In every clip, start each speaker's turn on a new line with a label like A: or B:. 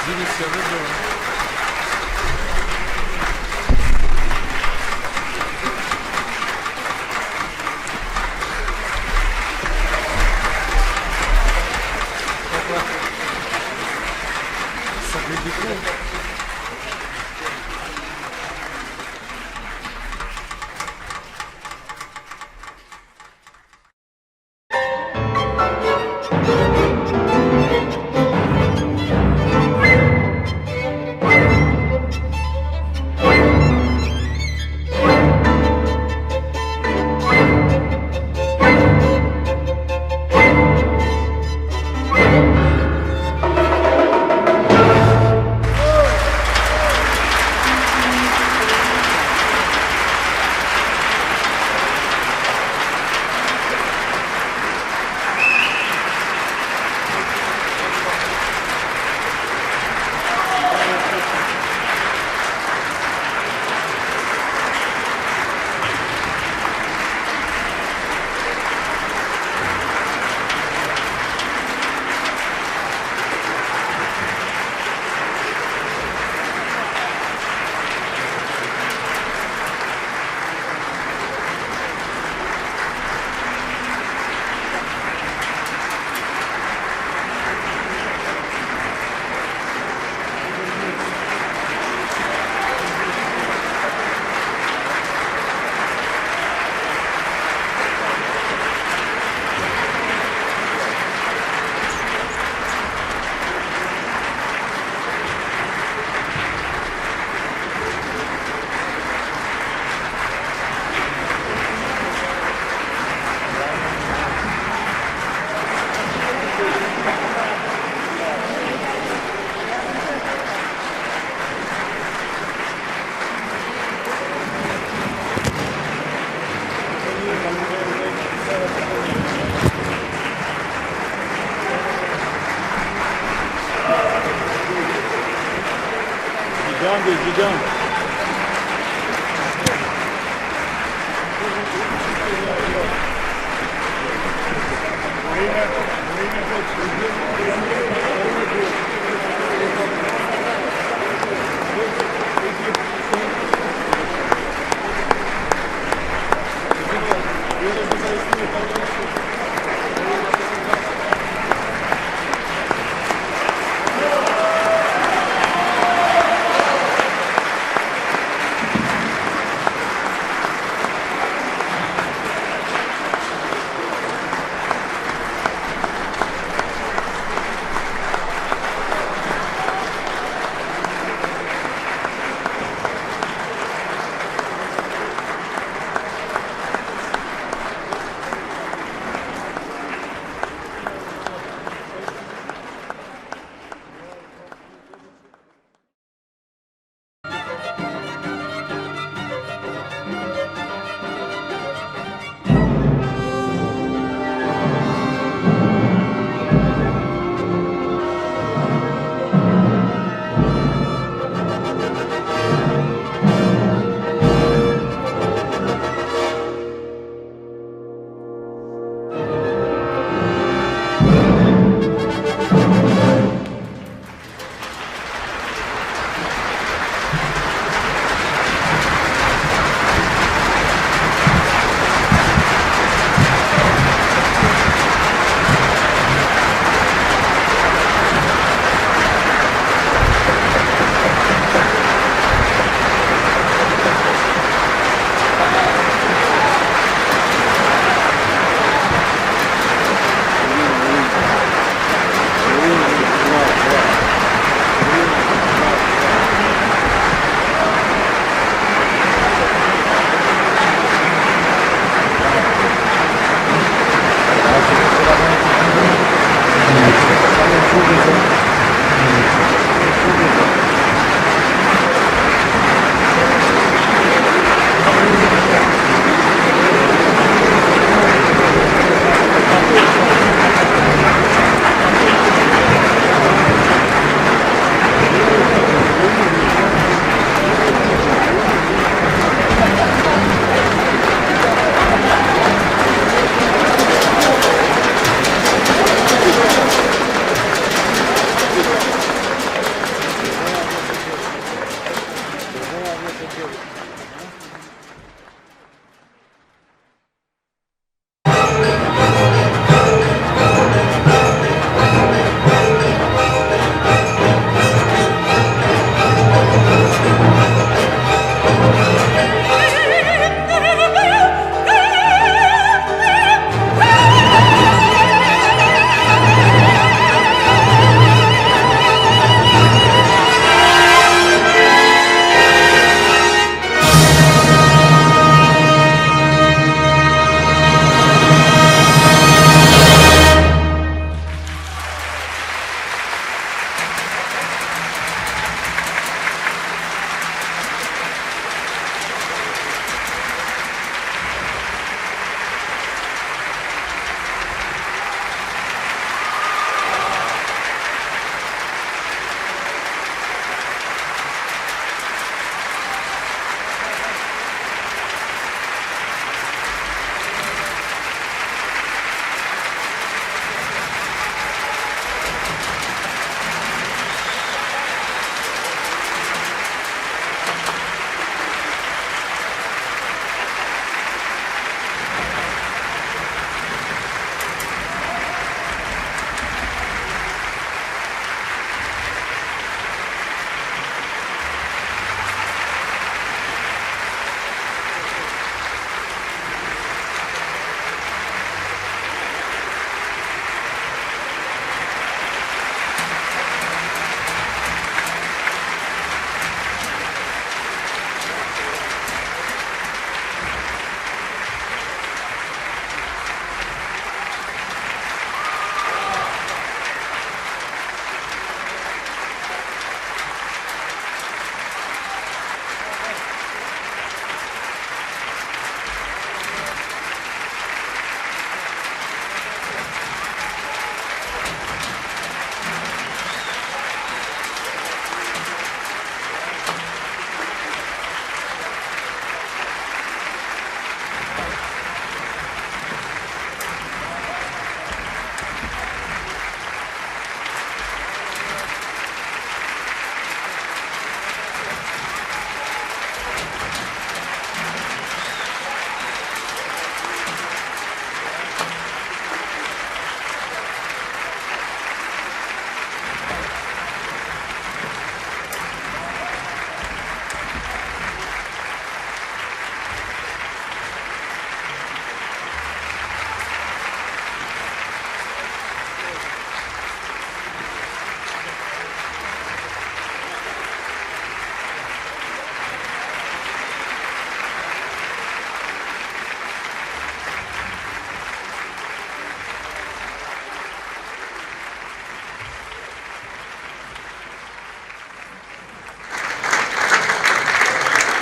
A: Direciona.
B: Gideceğim.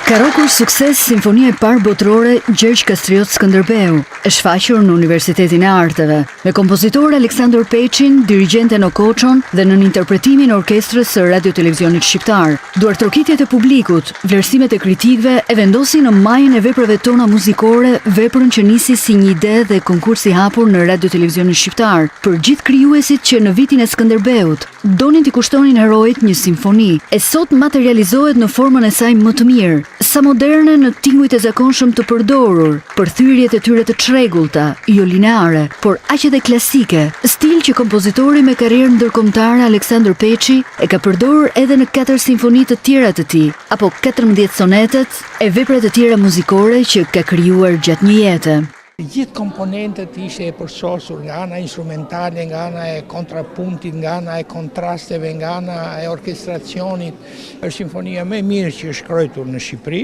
A: Ka rokur sukses simfonia e parë botërore Gjergj Kastriot Skënderbeu, e shfaqur në Universitetin e Arteve, me kompozitor Aleksandër Peçin, dirigjenten Okoçon dhe në interpretimin e orkestrës së Radio Televizionit Shqiptar. Duartrokitjet e publikut, vlerësimet e kritikëve e vendosin në majën e veprave tona muzikore veprën që nisi si një ide dhe konkurs i hapur në Radio Televizionin Shqiptar për gjithë krijuesit që në vitin e Skënderbeut donin t'i kushtonin heroit një simfoni, e sot materializohet në formën e saj më të mirë, sa moderne në tingujt e zakonshëm të përdorur, për thyrjet e tyre të çrregullta, jo lineare, por aq edhe klasike, stil që kompozitori me karrierë ndërkombëtare Aleksandër Peçi e ka përdorur edhe në 4 simfoni të tjera të tij, apo 14 sonetet e vepra të tjera muzikore që ka krijuar gjatë një jete.
B: Gjithë komponentët ishte e përsosur nga ana instrumentale, nga ana e kontrapuntit, nga ana e kontrasteve, nga ana e orkestracionit. Është simfonia më e mirë që është shkruar në Shqipëri,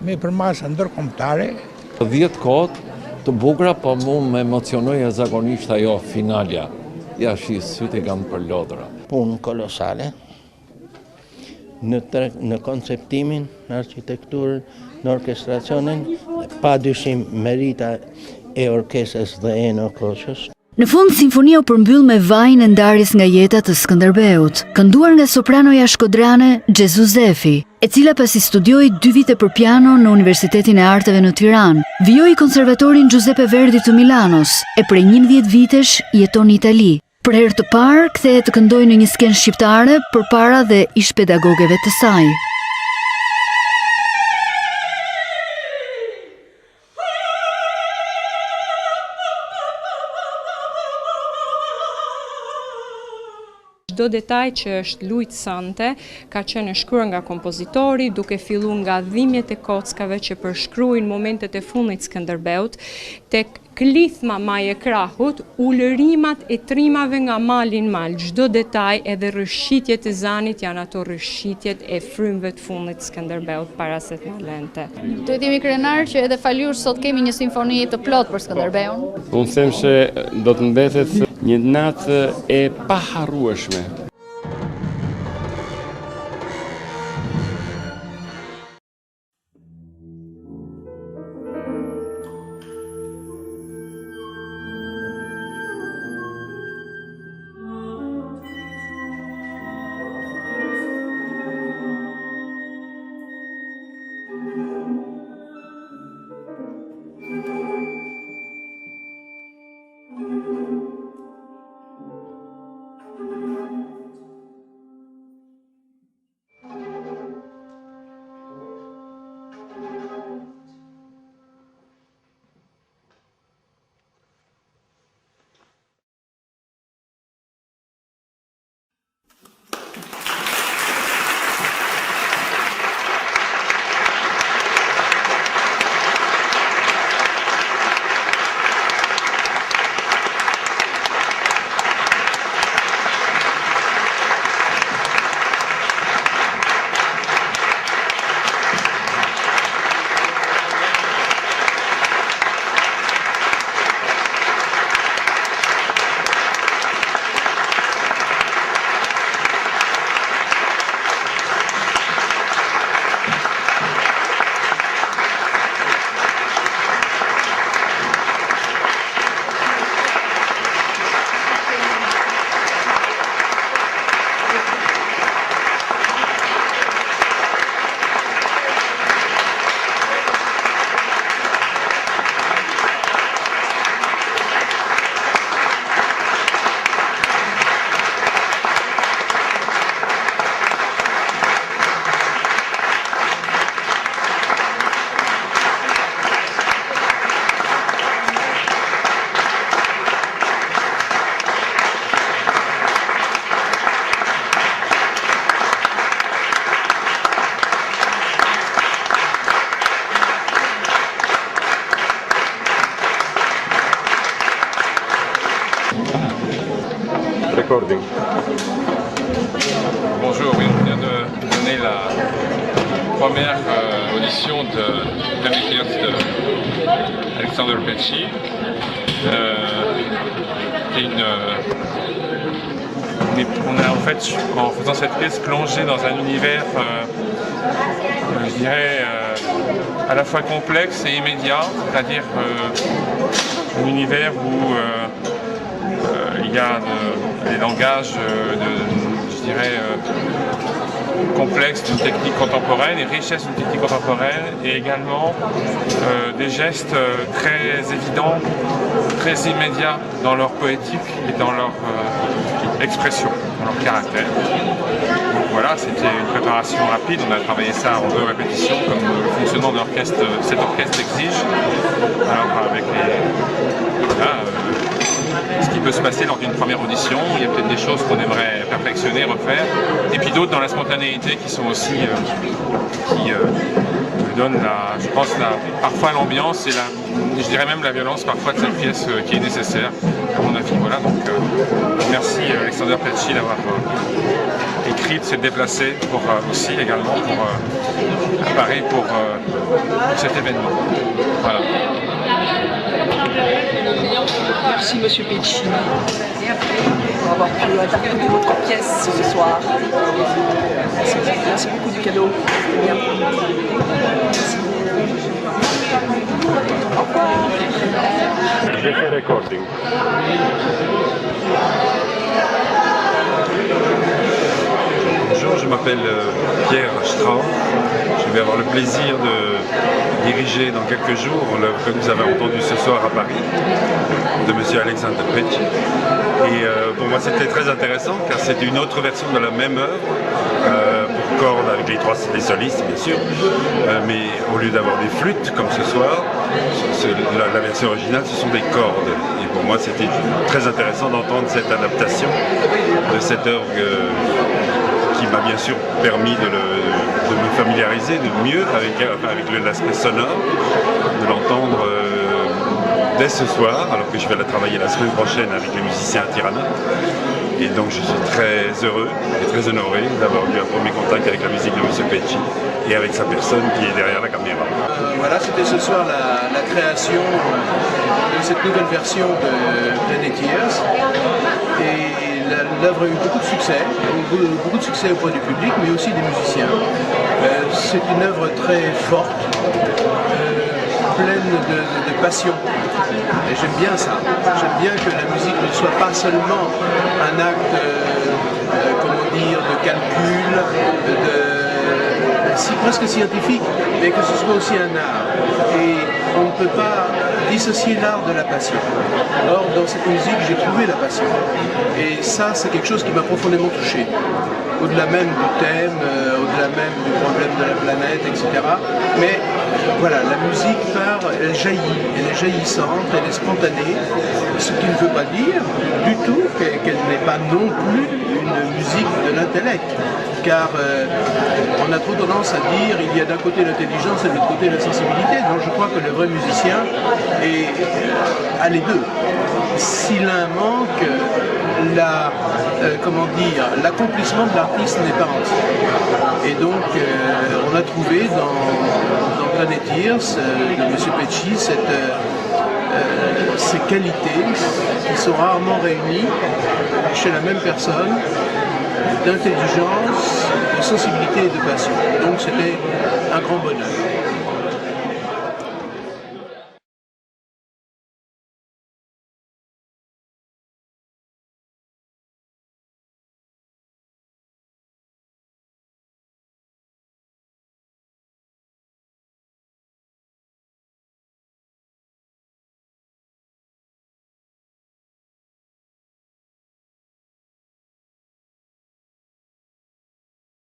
B: me përmasa ndërkombëtare.
C: 10 kohë të bukura, po mu më emocionoi zakonisht ajo finalja. Ja sytë kam për lodra.
D: Punë kolosale në konceptimin, në arkitekturën, në orkestracionin, pa dyshim merita e orkestrës dhe e në Okoçës.
A: Në fund, simfonia u përmbyll me vajin e ndarjes nga jeta të Skënderbeut, kënduar nga sopranoja shkodrane Xhezuzefi, e cila pasi studioi 2 vite për piano në Universitetin e Arteve në Tiranë, vijoi konservatorin Giuseppe Verdi të Milanos e prej 11 vitesh jeton në Itali. Për herë të parë kthehet të këndojë në një skenë shqiptare përpara dhe ish pedagogëve të saj.
E: Çdo detaj që është luajtësante ka qenë e shkruar nga kompozitori, duke filluar nga dhimbjet e kockave që përshkruajnë momentet e fundit të Skënderbeut, tek klithma maj e krahut, ulërimat e trimave nga mali në mal. Çdo detaj, edhe rrëshqitjet e zanit janë ato rrëshqitjet e frymëve të fundit të Skënderbeut para se të lente.
F: Duhet jemi krenar që edhe falyur sot kemi një simfoni të plot për Skënderbeun.
G: Unë them se do të mbetet një natë e paharrueshme.
H: Recording.
I: Bonjour, oui, on vient de donner la première audition de Demetrios de Aleksandër Peçi. On a en fait, en faisant cette pièce, plongé dans un univers je dirais, à la fois complexe et immédiat, c'est-à-dire un univers où il y a des langages, je dirais, complexes d'une technique contemporaine et richesse d'une technique contemporaine, et également des gestes très évidents, très immédiats dans leur poétique et dans leur expression, dans leur caractère. Donc voilà, c'était une préparation rapide, on a travaillé ça en 2 répétitions comme le fonctionnement de l'orchestre, cet orchestre exige. Alors avec ce qui peut se passer lors d'une première audition, il y a peut-être des choses qu'on aimerait perfectionner, refaire, et puis d'autres dans la spontanéité qui sont aussi, qui donnent je pense, parfois l'ambiance et je dirais même la violence parfois de cette pièce qui est nécessaire, à mon avis. Voilà, donc merci Alexander Pecci d'avoir écrit, de s'être déplacé pour aussi également pour préparer pour cet événement. Voilà.
H: Merci Monsieur Pecci pour avoir pu interpréter votre pièce ce soir. Merci beaucoup du cadeau. Bien. Merci. Au revoir.
I: J'ai fait recording.
J: Bonjour, je m'appelle Pierre Strauss. Je vais avoir le plaisir de diriger dans quelques jours l'œuvre que vous avez entendue ce soir à Paris, de M. Alexander Pecci. Et pour moi c'était très intéressant car c'était une autre version de la même œuvre, pour cordes avec les solistes bien sûr, mais au lieu d'avoir des flûtes comme ce soir, la version originale ce sont des cordes. Et pour moi c'était très intéressant d'entendre cette adaptation de cette œuvre qui m'a bien sûr permis de me familiariser de mieux avec l'aspect sonore, de l'entendre dès ce soir, alors que je vais la travailler la semaine prochaine avec les musiciens à Tirana. Et donc je suis très heureux et très honoré d'avoir eu un premier contact avec la musique de M. Pecci et avec sa personne qui est derrière la caméra.
K: Voilà, c'était ce soir la création de cette nouvelle version de Planet Ears. Et l'œuvre a eu beaucoup de succès auprès du public, mais aussi des musiciens. C'est une œuvre très forte, pleine de passion. Et j'aime bien ça. J'aime bien que la musique ne soit pas seulement un acte, de calcul, presque scientifique, mais que ce soit aussi un art. Et on ne peut pas dissocier l'art de la passion. Or, dans cette musique, j'ai trouvé la passion. Et ça, c'est quelque chose qui m'a profondément touché. Au-delà même du thème, au-delà même du problème de la planète, etc. Mais voilà, la musique elle est jaillissante, elle est spontanée, ce qui ne veut pas dire du tout qu'elle n'est pas non plus une musique de l'intellect. Car on a trop tendance à dire il y a d'un côté l'intelligence et de l'autre côté la sensibilité. Donc je crois que le vrai musicien a les deux. Si l'un manque, l'accomplissement de l'artiste n'est pas entier. Et donc on a trouvé dans Planet Ears de M. Pecci ces qualités qui sont rarement réunies chez la même personne, d'intelligence, de sensibilité et de passion. Donc c'était un grand bonheur.